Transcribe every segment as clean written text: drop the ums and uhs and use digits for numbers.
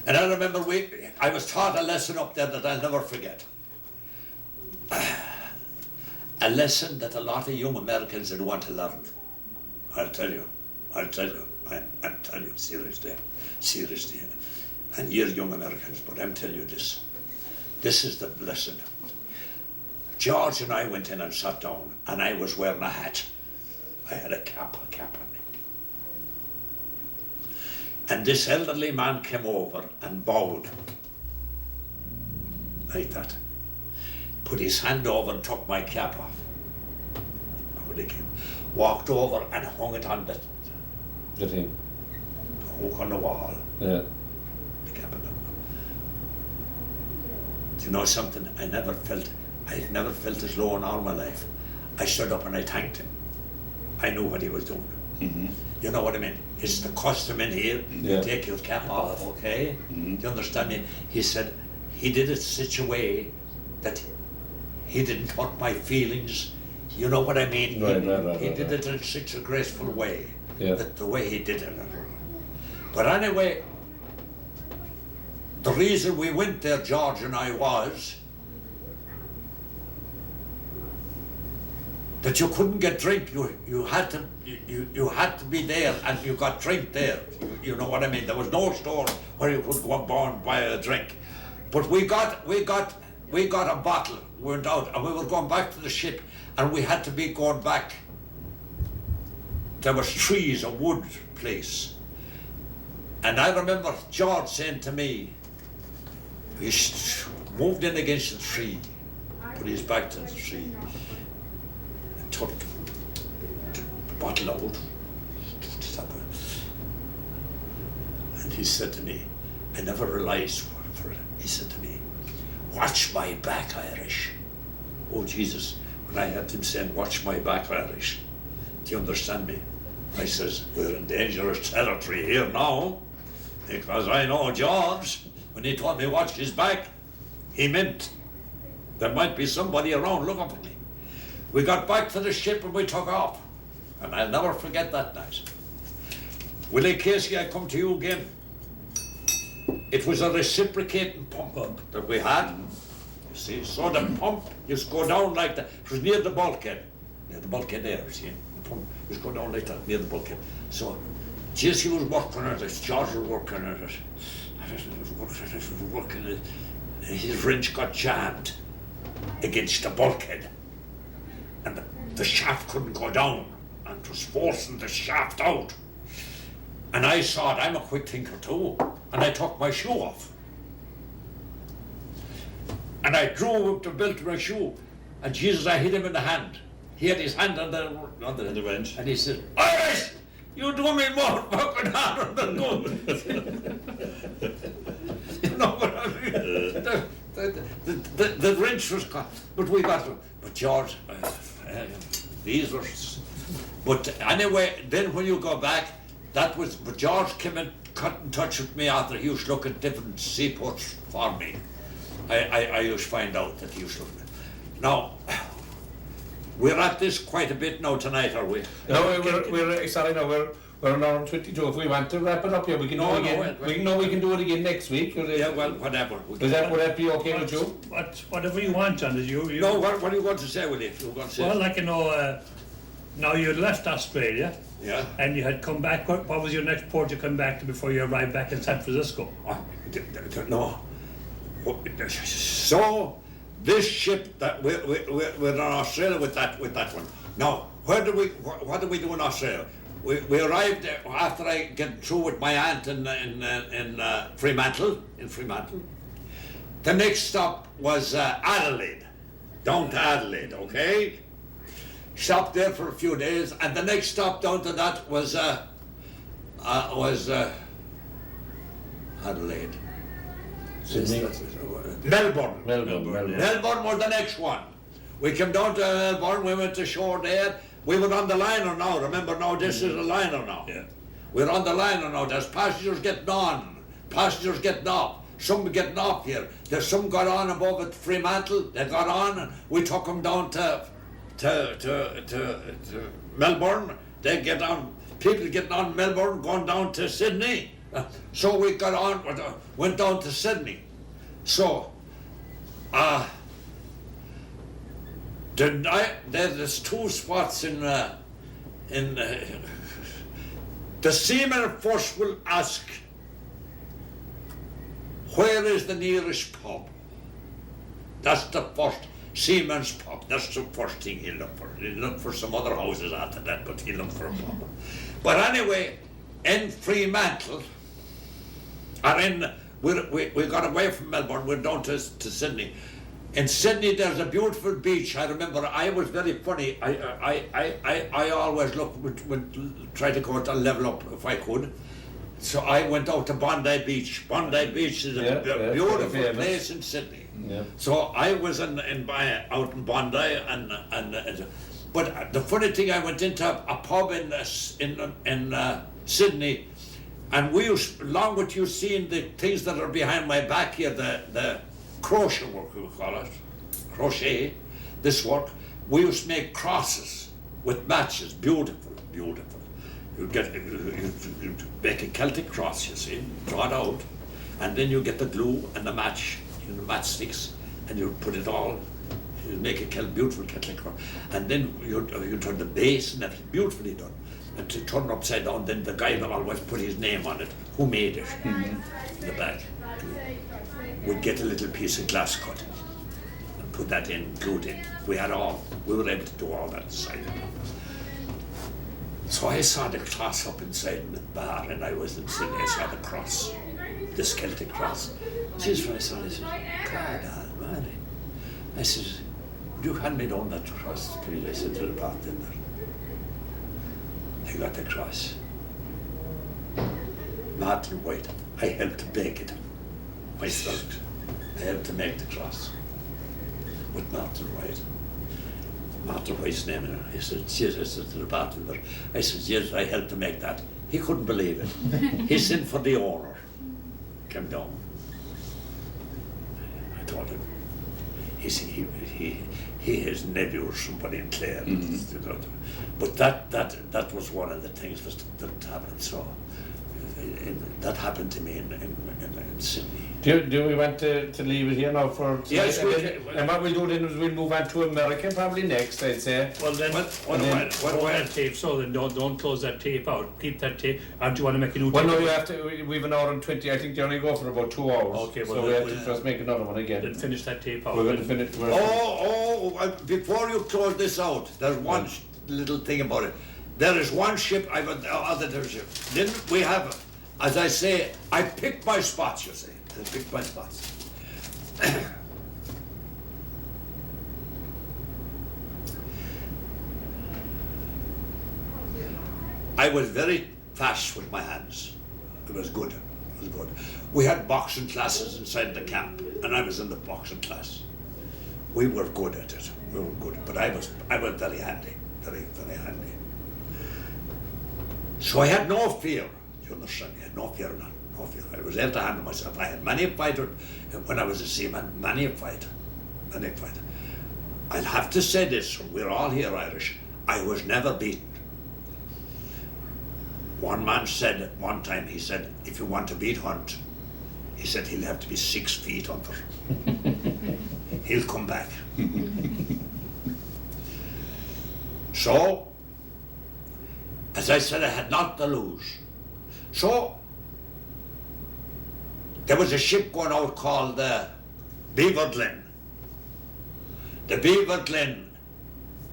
And I remember I was taught a lesson up there that I'll never forget. A lesson that a lot of young Americans would want to learn. I'll tell you, I'm telling you, seriously. And you're young Americans, but I'm telling you this. This is the lesson. George and I went in and sat down, and I was wearing a hat. I had a cap on me. And this elderly man came over and bowed, like that. Put his hand over and took my cap off. Walked over and hung it on the thing. The hook on the wall. Yeah. The cap on the wall. Do you know something? I've never felt as low in all my life. I stood up and I thanked him. I knew what he was doing. Mm-hmm. You know what I mean? It's the custom in here. Yeah. You take your cap off, okay? Mm-hmm. Do you understand me? He said he did it such a way that he didn't hurt my feelings. You know what I mean? He did it in such a graceful way. Yeah. That the way he did it. But anyway, the reason we went there, George and I, was that you couldn't get drink. You had to be there, and you got drink there. You know what I mean? There was no store where you could go and buy a drink. But we got a bottle. We went out and we were going back to the ship, and we had to be going back. There was trees, a wood place. And I remember George saying to me, he moved in against the tree, put his back to the tree, and took the bottle out. And he said to me, I never realized for it. He said to me, watch my back, Irish. Oh, Jesus, when I had him saying, watch my back, Irish, do you understand me? I says, we're in dangerous territory here now, because I know George, when he told me watch his back, he meant there might be somebody around looking for me. We got back to the ship and we took off, and I'll never forget that night. Willie Casey, I come to you again. It was a reciprocating pump that we had. You see, so the pump used to go down like that. It was near the bulkhead there, you see. The pump used to go down like that, near the bulkhead. So Jesse was working at it, George was working at it. His wrench got jammed against the bulkhead, and the shaft couldn't go down, and it was forcing the shaft out. And I saw it. I'm a quick thinker too, and I took my shoe off, and I drew up the belt of my shoe, and Jesus, I hit him in the hand. He had his hand on the wrench, and he said, "Irish, you do me more fucking harder than good." You know what I mean? The wrench was cut, but we got them. But George, these were. But anyway, then when you go back, but George came and got in touch with me after he used to look at different seaports for me. I used to find out that he used to look at. Now, we're at this quite a bit now tonight, are we? No, we're sorry, no, we're on hour 22. If we want to wrap it up here, we can do it again. We can do it again next week. Yeah, well, whatever. Would that be okay with you? Whatever you want, John. No, what do you want to say, Willie? Well, like, you know, now you had left Australia. Yeah. And you had come back. What was your next port you come back to before you arrived back in San Francisco? No. So this ship that we're in Australia with that one. Now, what do we do in Australia? We arrived there after I get through with my aunt in Fremantle. The next stop was Adelaide, down to Adelaide. Okay. Stopped there for a few days, and the next stop down to that was Adelaide. Sydney. Melbourne. Melbourne was the next one. We came down to Melbourne, we went to shore there. We were on the liner now, remember now, this is a liner now. Yeah. We're on the liner now, there's passengers getting on, passengers getting off. Some getting off here. There's some got on above at Fremantle, they got on, and we took them down to Melbourne. They get on, people getting on Melbourne, going down to Sydney. So we got on, went down to Sydney. So, there's two spots in the seaman first will ask, where is the nearest pub? That's the first, seaman's pub. That's the first thing he'll look for. He'll look for some other houses after that, but he'll look for a pub. But anyway, in Fremantle, we got away from Melbourne, we're down to Sydney. In Sydney, there's a beautiful beach. I remember I was very funny. I always would try to go to level up if I could. So I went out to Bondi Beach. Bondi Beach is a beautiful place in Sydney. Yeah. So I was out in Bondi, but the funny thing, I went into a pub in Sydney, and we used, along with you seeing the things that are behind my back here, the crochet work, we call it, crochet, this work, we used to make crosses with matches, beautiful, beautiful. You make a Celtic cross, you see, draw it out, and then you get the glue and the match, the matchsticks, and you put it all, you make a beautiful Celtic cross, and then you turn the base and everything, beautifully done. And to turn it upside down, then the guy will always put his name on it, who made it, in the back. We'd get a little piece of glass cut and put that in, glued in. We were able to do all that inside. So I saw the cross up inside in the bar, and I was in Sydney, I saw the cross, the Celtic cross. Jeez, when I saw it, I said, God almighty. I said, would you hand me down that cross, please? I said to the bartender. I got the cross. Martin White, I helped to bake it myself. I helped to make the cross with Martin White. Martin White's name in it. He said, yes, I said to the bartender, I said, yes, I helped to make that. He couldn't believe it. He sent for the owner. Came down. I told him, he has nephew or somebody in Clare. Mm-hmm. But that was one of the things that happened. So that happened to me in Sydney. Do we want to leave it here now for tonight? Yes, and what we'll do then is we'll move on to America probably next, I'd say. Well then, hold that tape, so then don't close that tape out. Keep that tape. Or do you want to make a new tape? Well, no, you have to. We've an hour and 20. I think they only go for about 2 hours. Okay, well, so we have to just make another one again. Then finish that tape out. We're going to finish. Before you close this out, there's one little thing about it. There is one ship, I've other ship. Then we have, as I say, I pick my spots, you see. I pick my spots. I was very fast with my hands. It was good. It was good. We had boxing classes inside the camp, and I was in the boxing class. We were good at it. We were good, but I was very handy, very, very handy. So I had no fear. You understand? I had no fear, none. No fear. I was able to handle myself. I had many fighters when I was a seaman. Many fighter. I'll have to say this. We're all here Irish. I was never beaten. One man said one time, he said, if you want to beat Hunt, he said he'll have to be 6 feet under. He'll come back. So, as I said, I had not to lose. So, there was a ship going out called the Beaver Glen. The Beaver Glen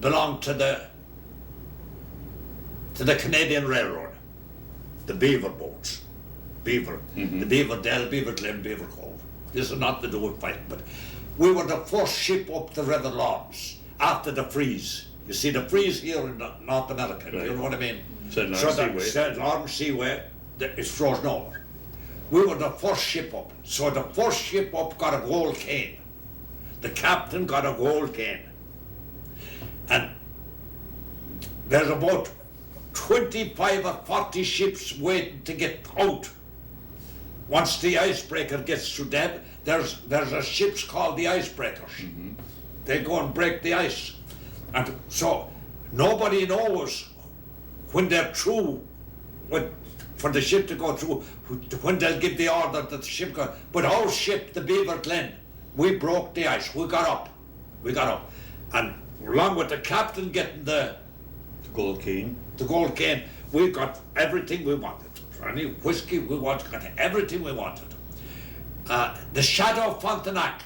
belonged to the Canadian Railroad. The Beaver boats, Beaver, the Beaver Dell, Beaver Glen, Beaver Cove. This is not to do with fighting, but we were the first ship up the River Lawrence after the freeze. You see the freeze here in North America, right. You know what I mean? St. Lawrence Seaway, it's frozen over. We were the first ship up. So the first ship up got a gold cane. The captain got a gold cane. And there's about 25 or 40 ships waiting to get out. Once the icebreaker gets to them, there's a ships called the icebreakers. They go and break the ice. And so nobody knows when they're through with for the ship to go through, when they'll give the order that the ship go. But our ship, the Beaver Glen, we broke the ice. We got up. And along with the captain getting the Gold cane. we got everything we wanted. Any whiskey we wanted, got everything we wanted. The Chateau of Frontenac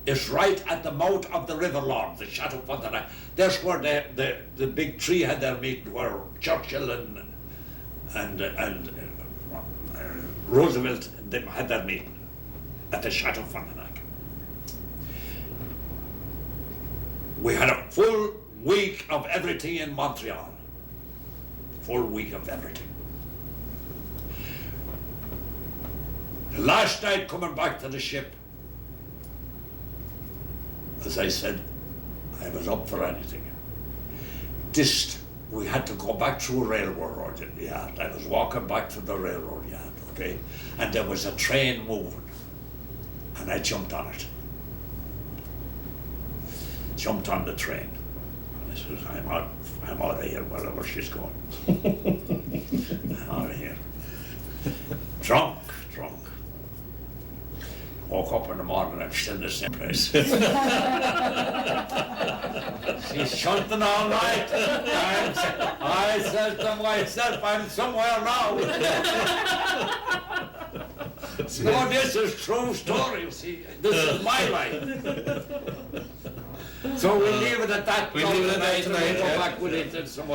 is right at the mouth of the River Lorne, the Chateau of Frontenac. There's where the big tree had their meeting, where Churchill and Roosevelt they had their meeting at the Chateau of Frontenac. We had a full week of everything in Montreal. Full week of everything. The last night coming back to the ship, as I said, I was up for anything. We had to go back through a railroad yard. I was walking back to the railroad yard, okay? And there was a train moving. And I jumped on it. Jumped on the train. And I said, I'm out of here, wherever she's going. I'm out of here. Drunk. Woke up in the morning, I'm still in the same place. She's shunting all night. I said to myself, I'm somewhere now. No, this is true story, you see. This is my life. So we leave it at that. We leave it at that tonight, We'll go yeah. back with it and some